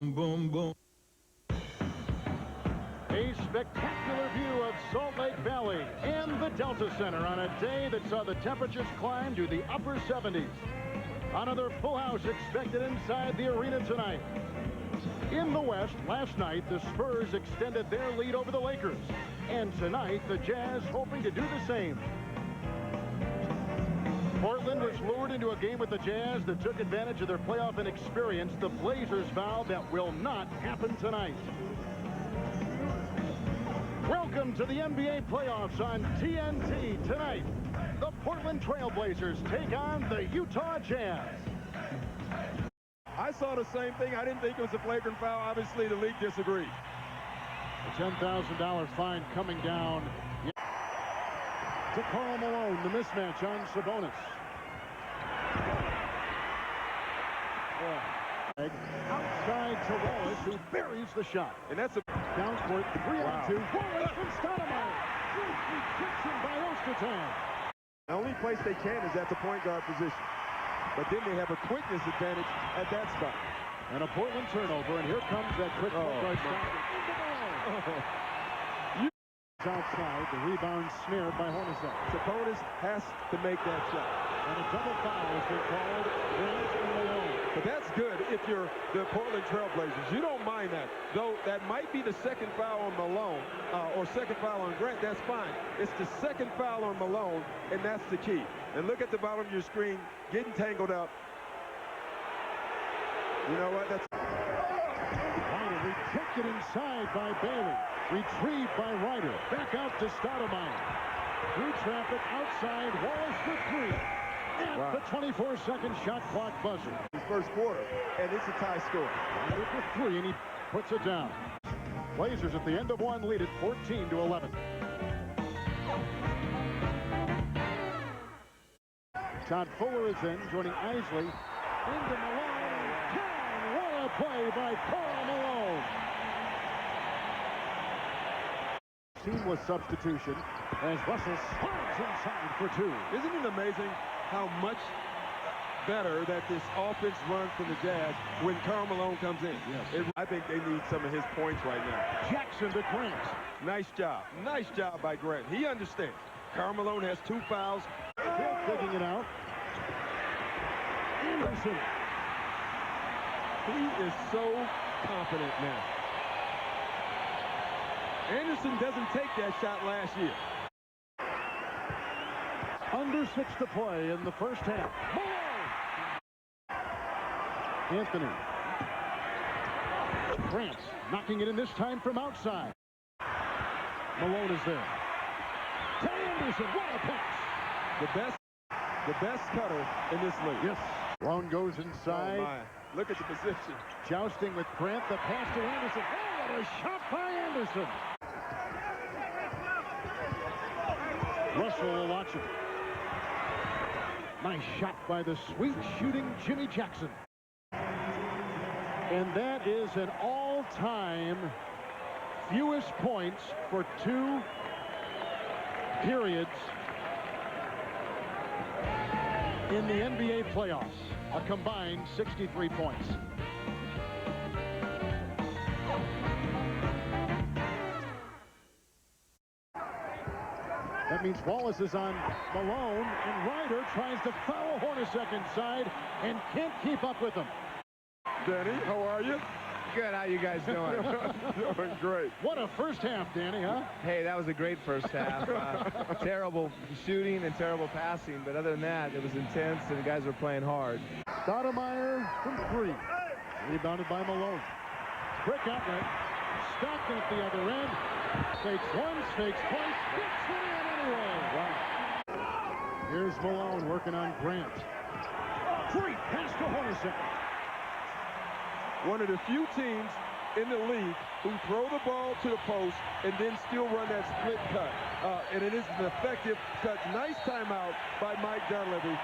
Boom, boom. A spectacular view of Salt Lake Valley and the Delta Center on a day that saw the temperatures climb to the upper 70s. Another full house expected inside the arena tonight. In the West, last night, the Spurs extended their lead over the Lakers. And tonight, the Jazz hoping to do the same. Portland was lured into a game with the Jazz that took advantage of their playoff inexperience. The Blazers vowed that will not happen tonight. Welcome to the NBA playoffs on TNT tonight. The Portland Trail Blazers take on the Utah Jazz. I saw the same thing. I didn't think it was a flagrant foul. Obviously, the league disagreed. A $10,000 fine coming down to Karl Malone. The mismatch on Sabonis. Outside to Wallace, who buries the shot. And that's a down court, 3-on-2. Wallace from Stoudemire. Rejection by Ostertag. The only place they can is at the point guard position. But then they have a quickness advantage at that spot. And a Portland turnover, and here comes that quick point guard shot. Outside, the rebound snared by Hornacek. Sabonis has to make that shot. And a double foul has been called. But that's good if you're the Portland Trail Blazers. You don't mind that. Though that might be the second foul on Malone or second foul on Grant. That's fine. It's the second foul on Malone, and that's the key. And look at the bottom of your screen, getting tangled up. You know what? That's Ryder rejected inside by Bailey. Retrieved by Ryder. Back out to Stoudemire. Through traffic outside. Wallace for three. At the 24-second shot clock buzzer. His first quarter, and it's a tie score. Ryder for three, and he puts it down. Blazers at the end of one lead at 14-11. Todd Fuller is in, joining Isley. Into Malone. Down. What a play by Karl Malone. Seamless substitution as Russell slides inside for two. Isn't it amazing how much better that this offense runs from the Jazz when Karl Malone comes in? Yes. I think they need some of his points right now. Jackson to Grant. Nice job. Nice job by Grant. He understands. Karl Malone has 2 fouls. Still figuring it out. Anderson. He is so confident now. Anderson doesn't take that shot last year. Under 6 to play in the first half. Malone. Anthony. Grant knocking it in this time from outside. Malone is there. To Anderson. What a pass. The best cutter in this league. Yes. Malone goes inside. Oh my. Look at the position. Jousting with Grant. The pass to Anderson. Oh, what a shot by Anderson. Russell will watch it. Nice shot by the sweet shooting Jimmy Jackson. And that is an all-time fewest points for 2 periods in the NBA playoffs. A combined 63 points. That means Wallace is on Malone, and Ryder tries to foul Hornacek inside and can't keep up with him. Danny, how are you? Good. How you guys doing? Doing great. What a first half, Danny, huh? Hey, that was a great first half. Terrible shooting and terrible passing, but other than that, it was intense, and the guys were playing hard. Stoudemire from 3. Rebounded by Malone. Quick outlet. Stockton at the other end. Fakes once, fakes twice. Gets it in anyway. Wow. Here's Malone working on Grant. Great pass to Hornacek. One of the few teams in the league who throw the ball to the post and then still run that split cut. And it is an effective cut. Nice timeout by Mike Dunleavy.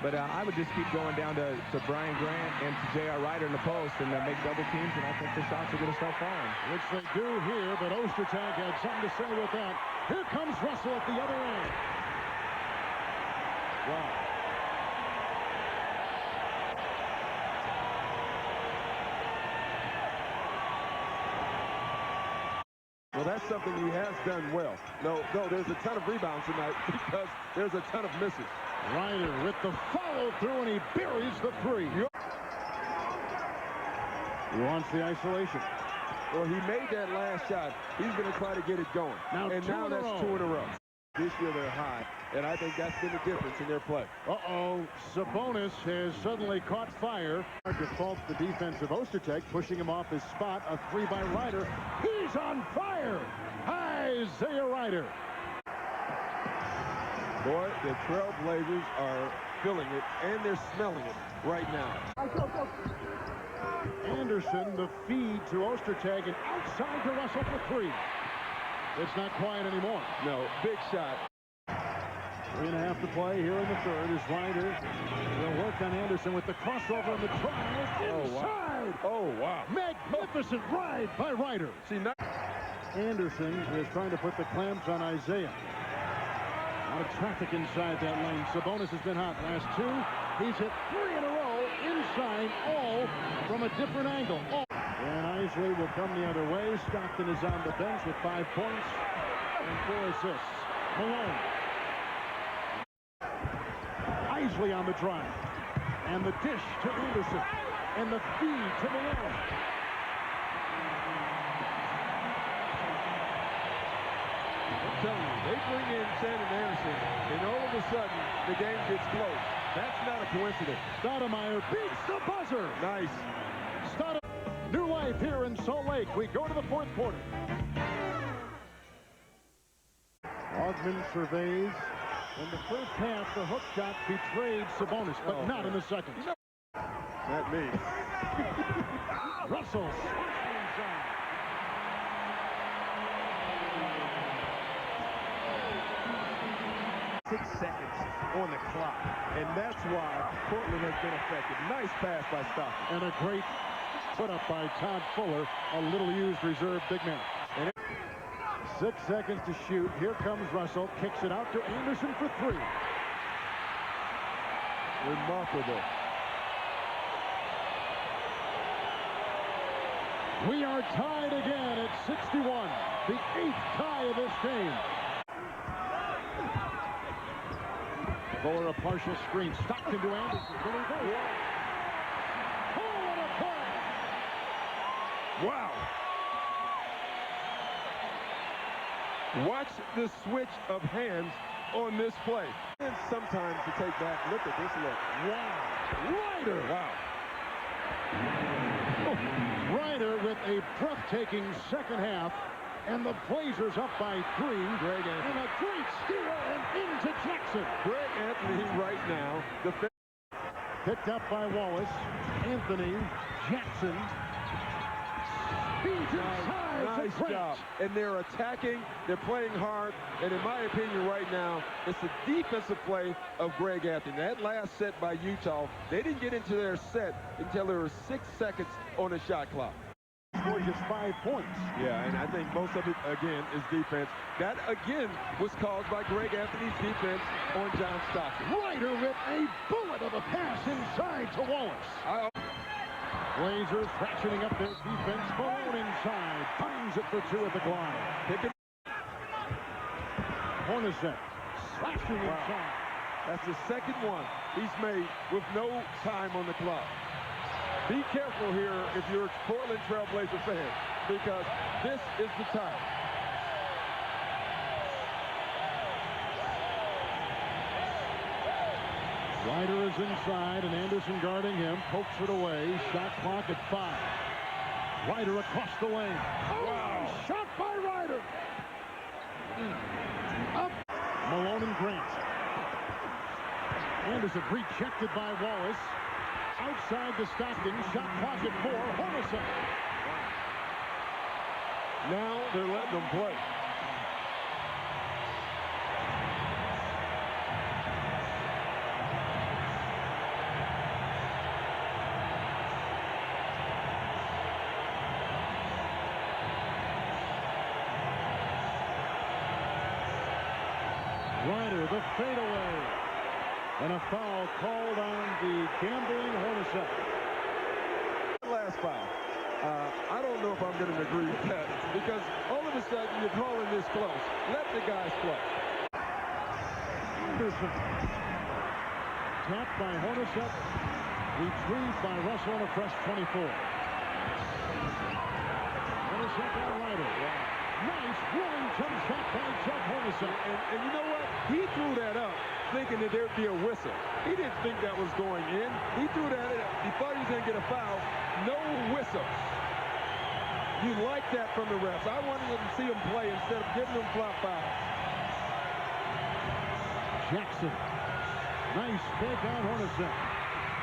But I would just keep going down to Brian Grant and to J.R. Ryder in the post and make double teams, and I think the shots are going to start falling. Which they do here, but Ostertag had something to say with that. Here comes Russell at the other end. Wow. Well, that's something he has done well. No, there's a ton of rebounds tonight because there's a ton of misses. Ryder with the follow-through, and he buries the three. He wants the isolation. Well, he made that last shot. He's going to try to get it going. Now that's 2 in a row. This year they're high, and I think that's been the difference in their play. Sabonis has suddenly caught fire. Defaults the defense of Ostertag, pushing him off his spot. A three by Ryder. He's on fire. Isaiah Ryder. Boy, the Trailblazers are feeling it, and they're smelling it right now. Anderson, the feed to Ostertag, and outside to Russell for three. It's not quiet anymore. No, big shot. 3.5 to play here in the third as Ryder will work on Anderson with the crossover and the drive inside. Oh, wow. Magnificent ride by Ryder. See, now Anderson is trying to put the clamps on Isaiah. A lot of traffic inside that lane. Sabonis has been hot. Last two, he's hit 3 in a row inside, all from a different angle. And Isley will come the other way. Stockton is on the bench with 5 points and 4 assists. Malone. Isley on the drive. And the dish to Anderson. And the feed to Malone. I'm telling you, they bring in Shannon Anderson, and all of a sudden, the game gets close. That's not a coincidence. Stoudemire beats the buzzer. Nice. New life here in Salt Lake. We go to the fourth quarter. Ogman surveys. In the first half, the hook shot betrayed Sabonis, but not in the second. Not me. Russell smashed inside. Six seconds on the clock, and that's why Portland has been effective. Nice pass by Stockton. And a great put up by Todd Fuller, a little used reserve big man. And 6 seconds to shoot. Here comes Russell, kicks it out to Anderson for three. Remarkable. We are tied again at 61. The 8th tie of this game. Fuller a partial screen. Stockton to Anderson. Here we go. Oh, what a play! Wow. Watch the switch of hands on this play. And sometimes to take back, look at this look. Wow. Ryder. Wow. Oh, Ryder with a breathtaking second half. And the Blazers up by 3. Greg Anthony. And a great steal and into Jackson. Greg Anthony right now. Picked up by Wallace. Anthony. Jackson. Speeds inside. Nice job. And they're attacking. They're playing hard. And in my opinion right now, it's the defensive play of Greg Anthony. That last set by Utah, they didn't get into their set until there were 6 seconds on the shot clock. Scored just 5 points. Yeah, and I think most of it, again, is defense. That, again, was caused by Greg Anthony's defense on John Stockton. Ryder with a bullet of a pass inside to Wallace. Blazers ratcheting up their defense. Malone inside. Finds it for 2 at the glide. Hornacek slashing inside. That's the second one he's made with no time on the clock. Be careful here if you're a Portland Trailblazer fan, because this is the time. Ryder is inside, and Anderson guarding him. Pokes it away. Shot clock at 5. Ryder across the lane. Oh, wow. Shot by Ryder. Up. Malone and Grant. Anderson rejected by Wallace. Outside to Stockton. Shot clock at 4. Hornacek. Now they're letting them play. Ryder, the fadeaway. And a foul called on the gambling Hornacek. Last foul. I I don't know if I'm going to agree with that because all of a sudden you're calling this close. Let the guys play. Anderson. Tapped by Hornacek. Retrieved by Russell on a fresh 24. Hornacek on Ryder. Nice rolling jump shot by Chuck Hornacek. And you know what? He threw that up thinking that there'd be a whistle. He didn't think that was going in. He threw that up. He thought he was going to get a foul. No whistle. You like that from the refs. I wanted to see him play instead of giving him flop fouls. Jackson. Nice fake on Hornacek.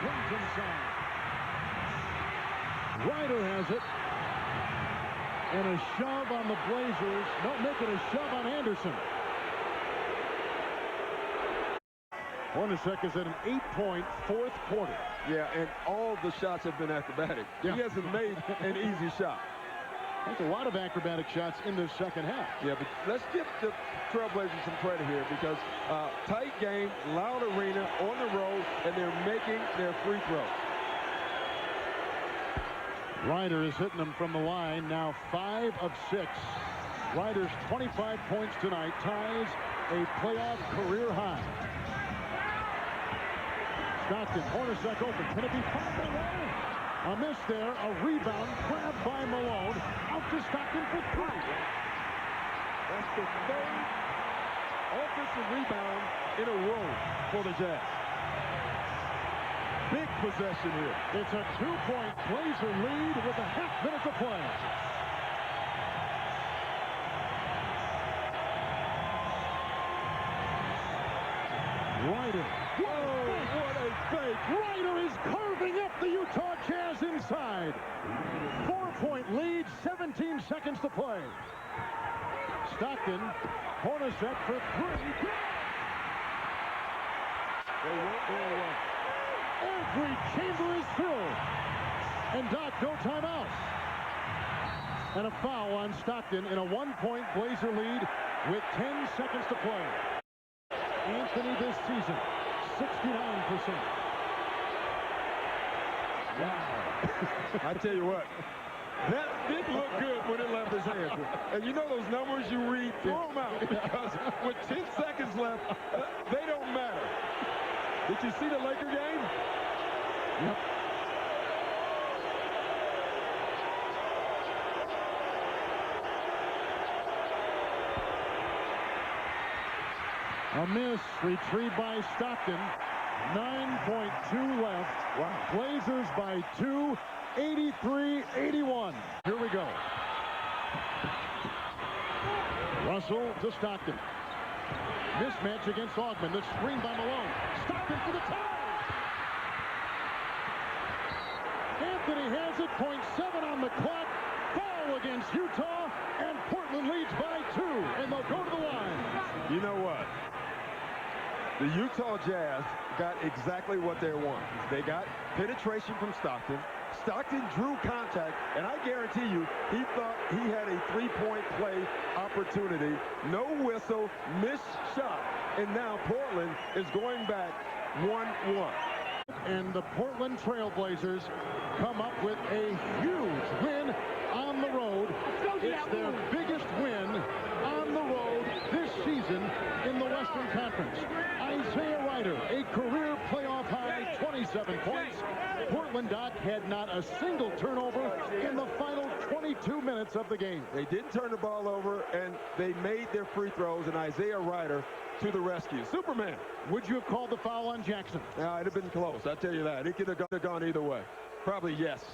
Runs inside. Ryder has it. And a shove on the Blazers. No, making a shove on Anderson. Hornacek is at an 8-point fourth quarter. Yeah, and all the shots have been acrobatic. Yeah. He hasn't made an easy shot. There's a lot of acrobatic shots in this second half. Yeah, but let's give the Trailblazers some credit here because tight game, loud arena, on the road, and they're making their free throws. Ryder is hitting them from the line, now 5 of 6. Ryder's 25 points tonight ties a playoff career high. Stockton, Hornacek open. Can it be fouled away? A miss there, a rebound, grabbed by Malone. Out to Stockton for 3. That's the third offensive rebound in a row for the Jazz. Big possession here. It's a 2-point Blazer lead with a half minute to play. Ryder. Whoa, what a fake. Ryder is carving up the Utah Jazz inside. 4-point lead, 17 seconds to play. Stockton, Hornacek for 3. They won't go away. Every chamber is filled. And Doc, no timeout. And a foul on Stockton in a 1-point Blazer lead with 10 seconds to play. Anthony this season, 69%. Wow. I tell you what, that didn't look good when it left his hands. And you know those numbers you read, throw them out because with 10 seconds left, they don't matter. Did you see the Laker game? Yep. A miss, retrieved by Stockton. 9.2 left. Wow. Blazers by 2, 83-81. Here we go. Russell to Stockton. Mismatch against Augman. The screen by Malone. Stockton for the tie. Anthony has it. 0.7 on the clock. Foul against Utah. And Portland leads by 2. And they'll go to the line. You know what? The Utah Jazz got exactly what they want. They got penetration from Stockton. Stockton drew contact, and I guarantee you, he thought he had a 3-point play opportunity. No whistle, missed shot, and now Portland is going back 1-1. And the Portland Trailblazers come up with a huge win on the road. It's their biggest win on the road this season in the Western Conference. Isaiah Ryder, a career playoff high 27 points. Portland, Doc, had not a single turnover in the final 22 minutes of the game. They didn't turn the ball over, and they made their free throws, and Isaiah Ryder to the rescue. Superman. Would you have called the foul on Jackson? It'd have been close, I tell you that. It could have gone either way. Probably yes.